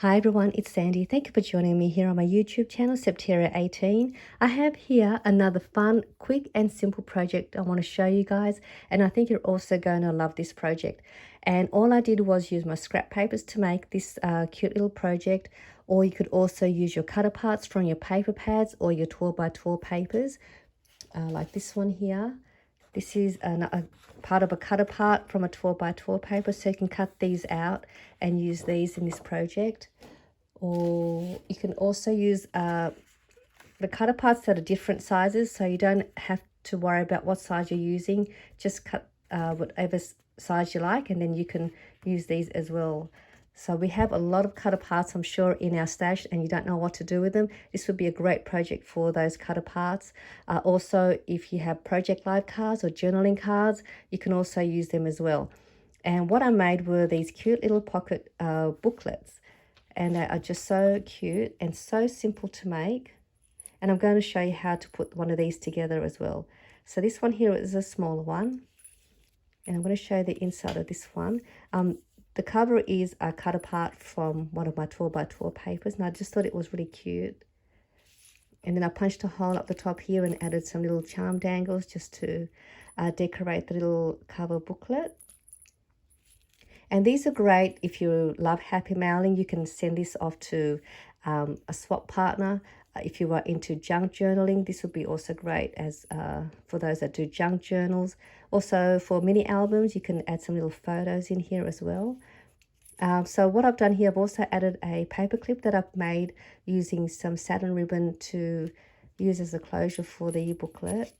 Hi everyone, it's Sandy. Thank you for joining me here on my YouTube channel, Septeria 18. I have here another fun, quick and simple project I want to show you guys, and I think you're also going to love this project. And all I did was use my scrap papers to make this cute little project, or you could also use your cutter parts from your paper pads or your 12 by 12 papers, like this one here. This is a part of a cutter part from a 12 by 12 paper, so you can cut these out and use these in this project. Or you can also use the cutter parts that are different sizes, so you don't have to worry about what size you're using. Just cut whatever size you like, and then you can use these as well. So we have a lot of cutter parts, I'm sure, in our stash, and you don't know what to do with them. This would be a great project for those cutter parts. Also, if you have project live cards or journaling cards, you can also use them as well. And what I made were these cute little pocket booklets, and they are just so cute and so simple to make. And I'm going to show you how to put one of these together as well. So this one here is a smaller one, and I'm going to show you the inside of this one. The cover is a cut apart from one of my 12 by 12 papers, and I just thought it was really cute. And then I punched a hole up the top here and added some little charm dangles just to decorate the little cover booklet. And these are great if you love happy mailing. You can send this off to a swap partner. If you are into junk journaling, this would be also great as for those that do junk journals. Also for mini albums, you can add some little photos in here as well. So what I've done here, I've also added a paper clip that I've made using some satin ribbon to use as a closure for the booklet.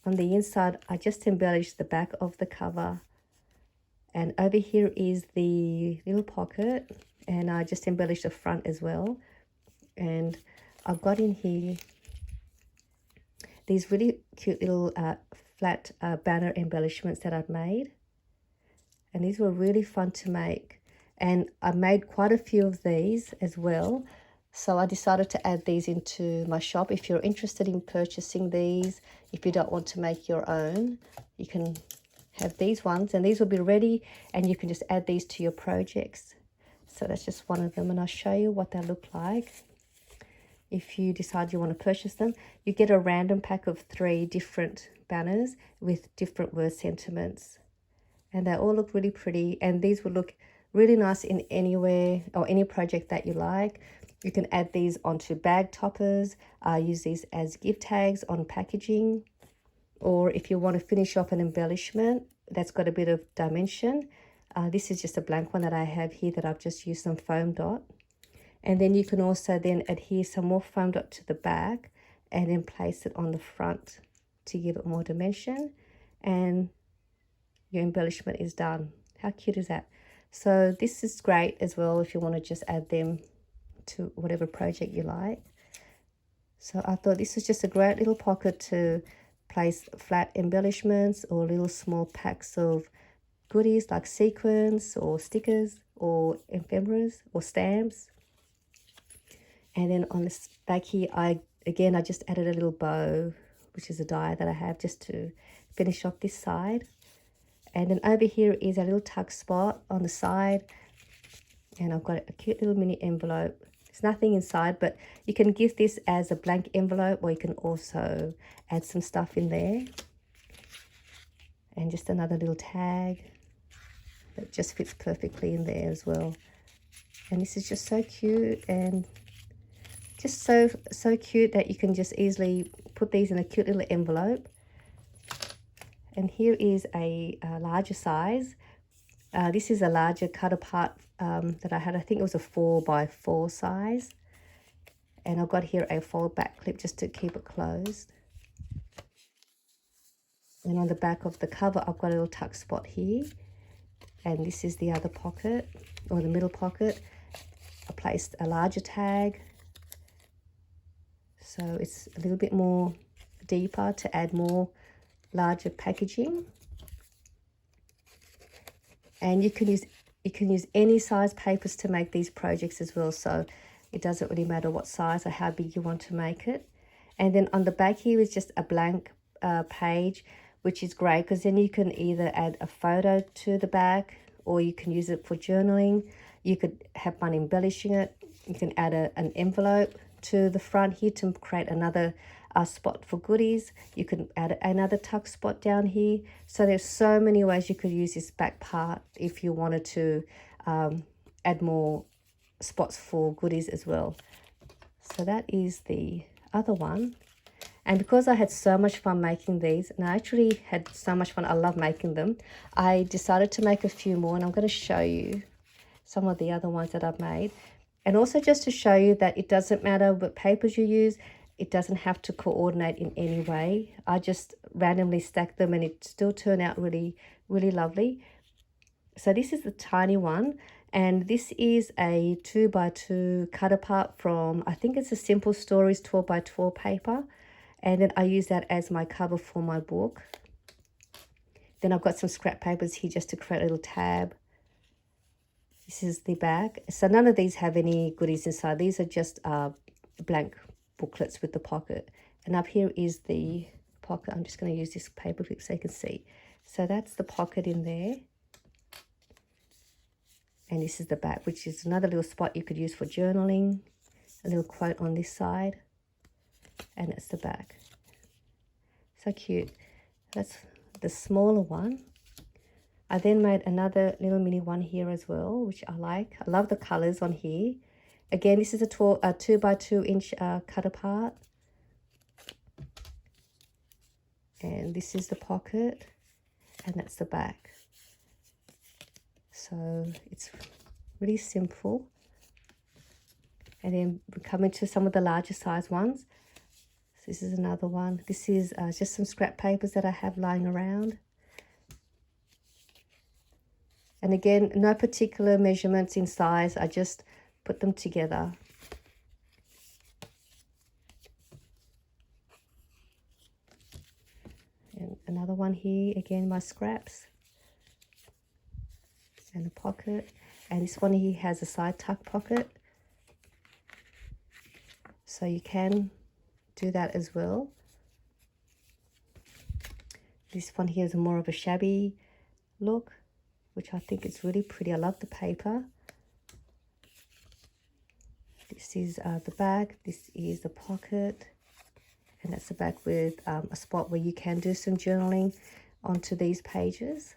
On the inside, I just embellished the back of the cover. And over here is the little pocket, and I just embellished the front as well. And I've got in here these really cute little flat banner embellishments that I've made. And these were really fun to make. And I made quite a few of these as well. So I decided to add these into my shop. If you're interested in purchasing these, if you don't want to make your own, you can have these ones, and these will be ready, and you can just add these to your projects. So that's just one of them, and I'll show you what they look like. If you decide you want to purchase them, you get a random pack of 3 different banners with different word sentiments, and they all look really pretty, and these will look really nice in anywhere or any project that you like. You can add these onto bag toppers, use these as gift tags on packaging. Or if you want to finish off an embellishment that's got a bit of dimension, this is just a blank one that I have here that I've just used some foam dot. And then you can also then adhere some more foam dot to the back and then place it on the front to give it more dimension. And your embellishment is done. How cute is that? So this is great as well if you want to just add them to whatever project you like. So I thought this is just a great little pocket to place flat embellishments or little small packs of goodies like sequins or stickers or ephemeras or stamps. And then on this back here, I just added a little bow, which is a die that I have just to finish off this side. And then over here is a little tuck spot on the side, and I've got a cute little mini envelope. There's nothing inside, but you can give this as a blank envelope, or you can also add some stuff in there. And just another little tag that just fits perfectly in there as well. And this is just so cute, and just so cute that you can just easily put these in a cute little envelope. And here is a larger size. This is a larger cut apart that I had. I think it was a 4 by 4 size. And I've got here a fold back clip just to keep it closed. And on the back of the cover, I've got a little tuck spot here. And this is the other pocket, or the middle pocket. I placed a larger tag, so it's a little bit more deeper to add more larger packaging. And you can use any size papers to make these projects as well, so it doesn't really matter what size or how big you want to make it. And then on the back here is just a blank page, which is great because then you can either add a photo to the back or you can use it for journaling. You could have fun embellishing it. You can add an envelope to the front here to create another spot for goodies. You can add another tuck spot down here. So there's so many ways you could use this back part if you wanted to add more spots for goodies as well. So that is the other one. And because I had so much fun making these, and I actually had so much fun, I love making them, I decided to make a few more, and I'm going to show you some of the other ones that I've made. And also just to show you that it doesn't matter what papers you use, it doesn't have to coordinate in any way. I just randomly stacked them and it still turned out really, really lovely. So this is the tiny one, and this is a 2x2 cut apart from, I think it's a Simple Stories 12x12 paper. And then I use that as my cover for my book. Then I've got some scrap papers here just to create a little tab. This is the back. So none of these have any goodies inside. These are just blank booklets with the pocket. And up here is the pocket. I'm just going to use this paper clip so you can see. So that's the pocket in there. And this is the back, which is another little spot you could use for journaling. A little quote on this side. And it's the back. So cute. That's the smaller one. I then made another little mini one here as well, which I like. I love the colors on here. Again, this is a 2x2 inch cut apart. And this is the pocket. And that's the back. So it's really simple. And then we come into some of the larger size ones. This is another one. This is just some scrap papers that I have lying around. And again, no particular measurements in size. I just put them together. And another one here, again, my scraps. And a pocket. And this one here has a side tuck pocket. So you can do that as well. This one here is more of a shabby look, which I think is really pretty. I love the paper. This is the back. This is the pocket. And that's the back with a spot where you can do some journaling onto these pages.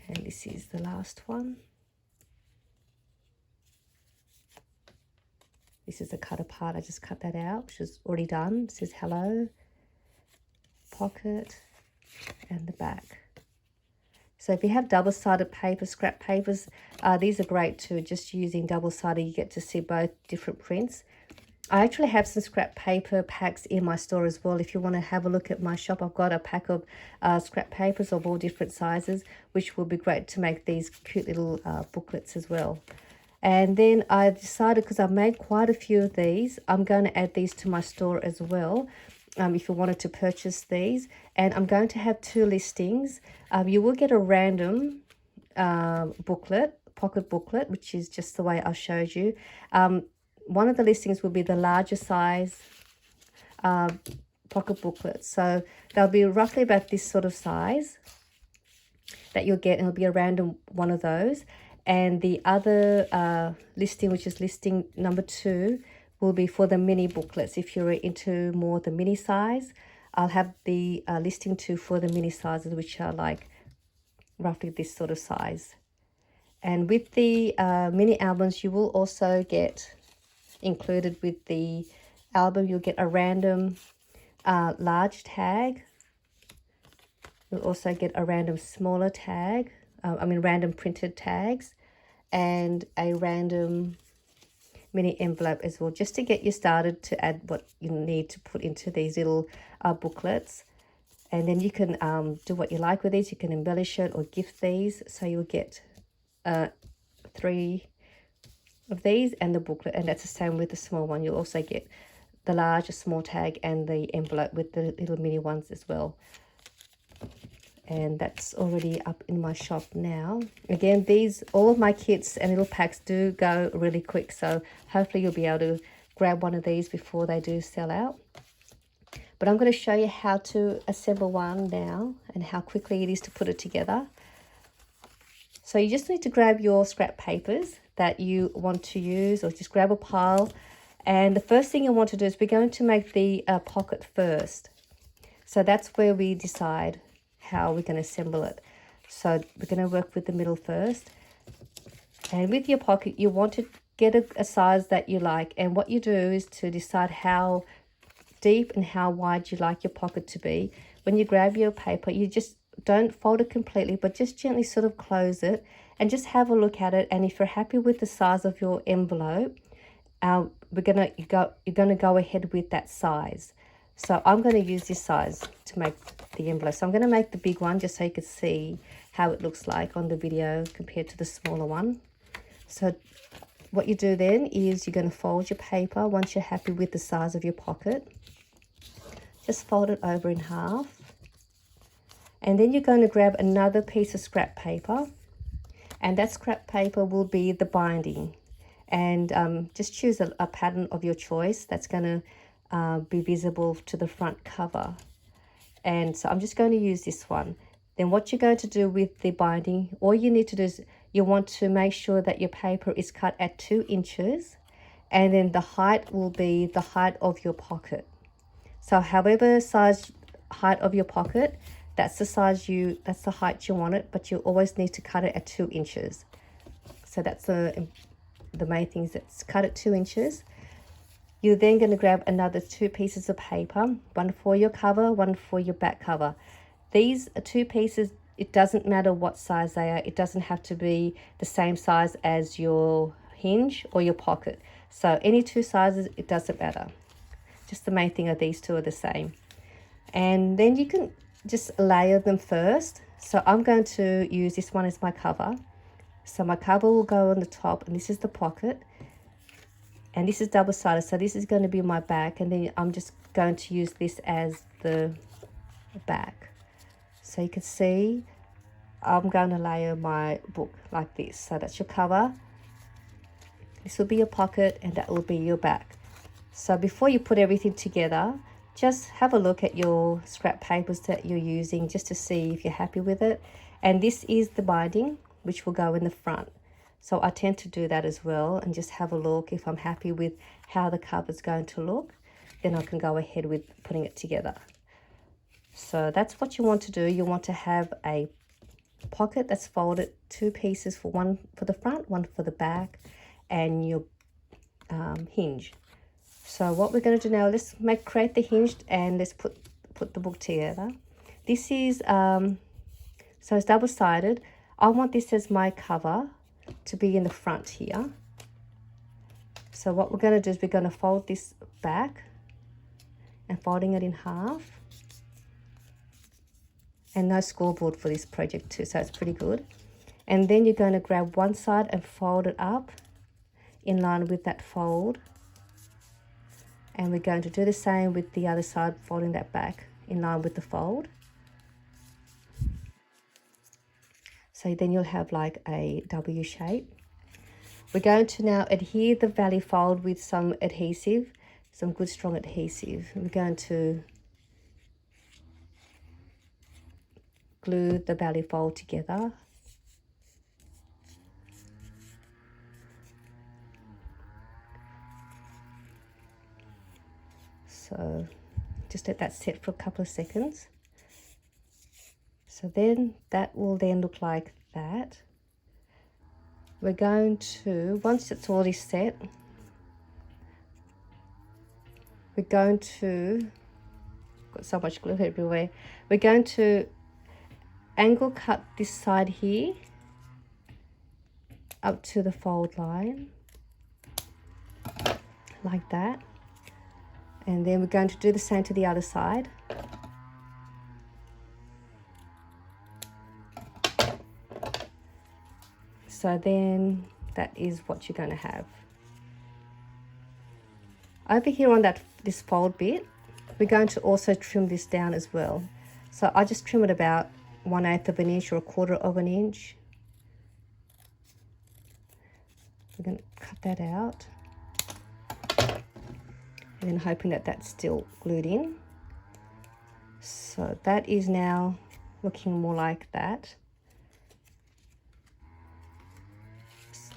And this is the last one. This is a cut apart. I just cut that out, which is already done. It says hello, pocket, and the back. So if you have double-sided paper, scrap papers, these are great too. Just using double-sided, you get to see both different prints. I actually have some scrap paper packs in my store as well. If you want to have a look at my shop, I've got a pack of scrap papers of all different sizes, which will be great to make these cute little booklets as well. And then I decided, because I've made quite a few of these, I'm going to add these to my store as well, if you wanted to purchase these. And I'm going to have two listings. You will get a random booklet, pocket booklet, which is just the way I showed you. One of the listings will be the larger size pocket booklet. So they'll be roughly about this sort of size that you'll get, and it'll be a random one of those. And the other listing, which is listing number 2, will be for the mini booklets. If you're into more the mini size, I'll have the listing 2 for the mini sizes, which are like roughly this sort of size. And with the mini albums, you will also get included with the album, you'll get a random large tag. You'll also get a random smaller tag. Random printed tags, and a random mini envelope as well, just to get you started to add what you need to put into these little booklets. And then you can do what you like with these. You can embellish it or gift these. So you'll get 3 of these and the booklet, and that's the same with the small one. You'll also get the large, small tag, and the envelope with the little mini ones as well. And that's already up in my shop now. Again, all of my kits and little packs do go really quick, so hopefully you'll be able to grab one of these before they do sell out. but I'm going to show you how to assemble one now and how quickly it is to put it together. So you just need to grab your scrap papers that you want to use, or just grab a pile. And the first thing you want to do is we're going to make the pocket first. So that's where we decide how we're going to assemble it. So we're going to work with the middle first. And with your pocket, you want to get a size that you like. And what you do is to decide how deep and how wide you like your pocket to be. When you grab your paper, you just don't fold it completely, but just gently sort of close it and just have a look at it. And if you're happy with the size of your envelope, you're gonna go ahead with that size. So I'm going to use this size to make the envelope. So I'm going to make the big one just so you can see how it looks like on the video compared to the smaller one. So what you do then is you're going to fold your paper once you're happy with the size of your pocket. Just fold it over in half. And then you're going to grab another piece of scrap paper. And that scrap paper will be the binding. And just choose a pattern of your choice that's going to be visible to the front cover. And so I'm just going to use this one. Then what you're going to do with the binding, all you need to do is you want to make sure that your paper is cut at 2 inches, and then the height will be the height of your pocket. So however size height of your pocket, that's the height you want it, but you always need to cut it at 2 inches. So that's the main thing, is that's cut at 2 inches. You're then going to grab another 2 pieces of paper, one for your cover, one for your back cover. These 2 pieces, it doesn't matter what size they are. It doesn't have to be the same size as your hinge or your pocket. So any 2 sizes, it doesn't matter. Just the main thing are these 2 are the same. And then you can just layer them first. So I'm going to use this one as my cover. So my cover will go on the top, and this is the pocket. And this is double-sided, so this is going to be my back, and then I'm just going to use this as the back. So you can see I'm going to layer my book like this. So that's your cover. This will be your pocket, and that will be your back. So before you put everything together, just have a look at your scrap papers that you're using just to see if you're happy with it. And this is the binding, which will go in the front. So I tend to do that as well, and just have a look. If I'm happy with how the cover's going to look, then I can go ahead with putting it together. So that's what you want to do. You want to have a pocket that's folded 2 pieces, for one for the front, one for the back, and your hinge. So what we're going to do now, let's create the hinge, and let's put the book together. This is so it's double-sided. I want this as my cover to be in the front here. So what we're going to do is we're going to fold this back, and folding it in half. And no scoreboard for this project too, so it's pretty good. And then you're going to grab one side and fold it up in line with that fold. And we're going to do the same with the other side, folding that back in line with the fold. So then you'll have like a W shape. We're going to now adhere the valley fold with some adhesive, some good strong adhesive. We're going to glue the valley fold together. So just let that set for a couple of seconds. So then that will then look like that. We're going to, once it's already set, we're going to, got so much glue everywhere, we're going to angle cut this side here up to the fold line, like that. And then we're going to do the same to the other side. So then that is what you're going to have. Over here on this fold bit, we're going to also trim this down as well. So I just trim it about 1/8 of an inch or 1/4 of an inch. We're going to cut that out. And then hoping that that's still glued in. So that is now looking more like that.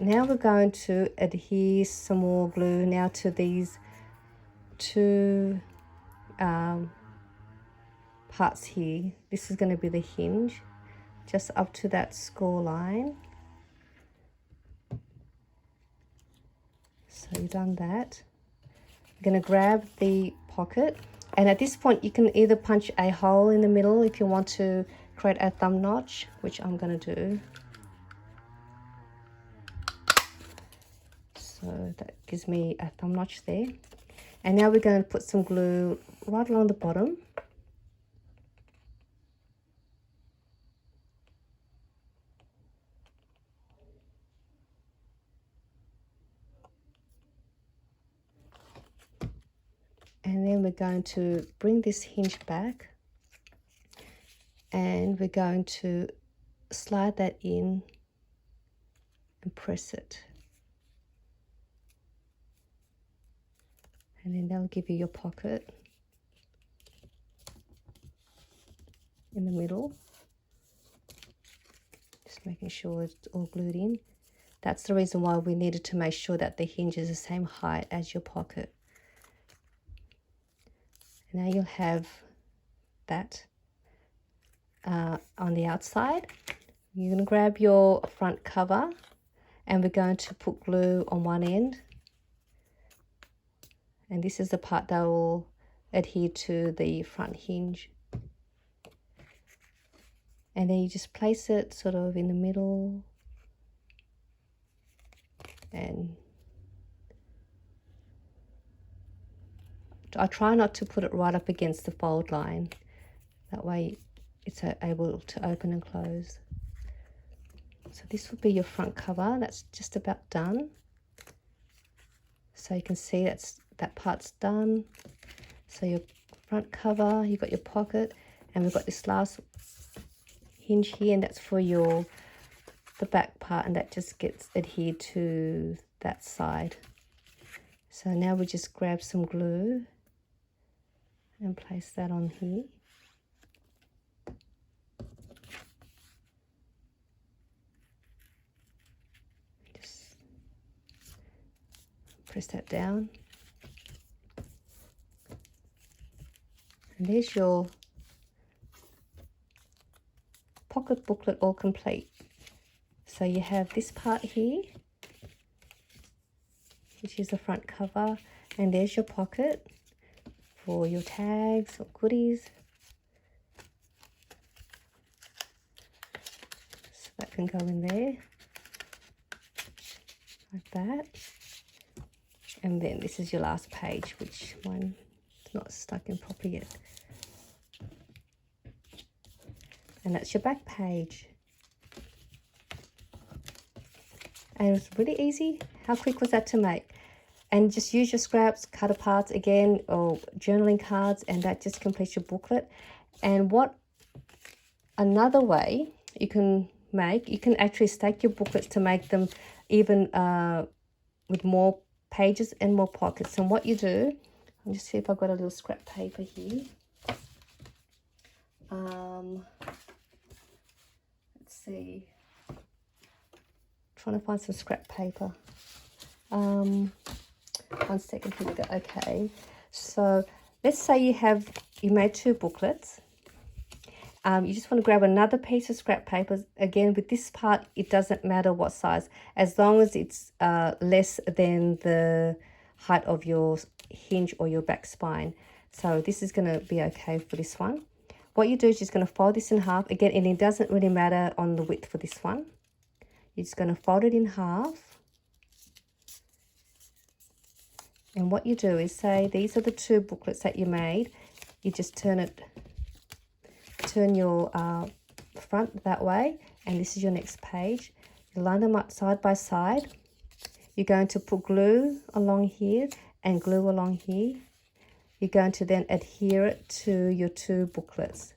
Now we're going to adhere some more glue now to these two parts here. This is going to be the hinge, just up to that score line. So you've done that. I'm going to grab the pocket, and at this point you can either punch a hole in the middle if you want to create a thumb notch, which I'm going to do. So that gives me a thumb notch there. And now we're going to put some glue right along the bottom. And then we're going to bring this hinge back, and we're going to slide that in and press it. And then that'll give you your pocket in the middle. Just making sure it's all glued in. That's the reason why we needed to make sure that the hinge is the same height as your pocket. And now you'll have that on the outside. You're going to grab your front cover, and we're going to put glue on one end. And this is the part that will adhere to the front hinge. And then you just place it sort of in the middle. And I try not to put it right up against the fold line. That way it's able to open and close. So this will be your front cover. That's just about done. So you can see that part's done. So your front cover, you've got your pocket, and we've got this last hinge here, and that's for the back part, and that just gets adhered to that side. So now we just grab some glue and place that on here. Just press that down. And there's your pocket booklet all complete. So you have this part here, which is the front cover, and there's your pocket for your tags or goodies. So that can go in there, like that. And then this is your last page, which mine is not stuck in properly yet. And that's your back page. And it was really easy. How quick was that to make? And just use your scraps, cut aparts again, or journaling cards, and that just completes your booklet. And what another way you can make, you can actually stack your booklets to make them even with more pages and more pockets. And what you do, I'll just see if I've got a little scrap paper here. Let's see. Trying to find some scrap paper. 1 second, here we go. Okay, so let's say you made 2 booklets. You just want to grab another piece of scrap paper. Again, with this part, it doesn't matter what size, as long as it's less than the height of your hinge or your back spine. So this is going to be okay for this one. What you do is just going to fold this in half. Again, and it doesn't really matter on the width for this one. You're just going to fold it in half. And what you do is say these are the 2 booklets that you made. You just turn your front that way, and this is your next page. You line them up side by side. You're going to put glue along here and glue along here. You're going to then adhere it to your 2 booklets,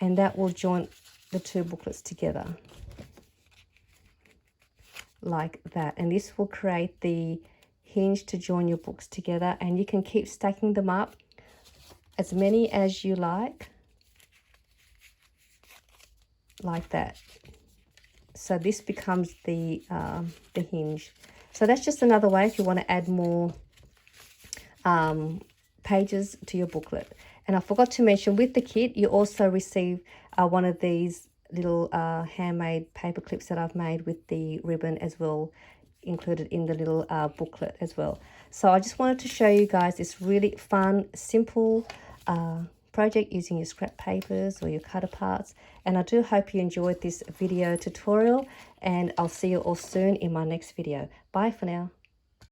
and that will join the 2 booklets together like that. And this will create the hinge to join your books together, and you can keep stacking them up as many as you like that. So this becomes the hinge. So that's just another way if you want to add more pages to your booklet. And I forgot to mention, with the kit you also receive one of these little handmade paper clips that I've made with the ribbon as well, included in the little booklet as well. So I just wanted to show you guys this really fun, simple project using your scrap papers or your cut aparts. And I do hope you enjoyed this video tutorial, and I'll see you all soon in my next video. Bye for now.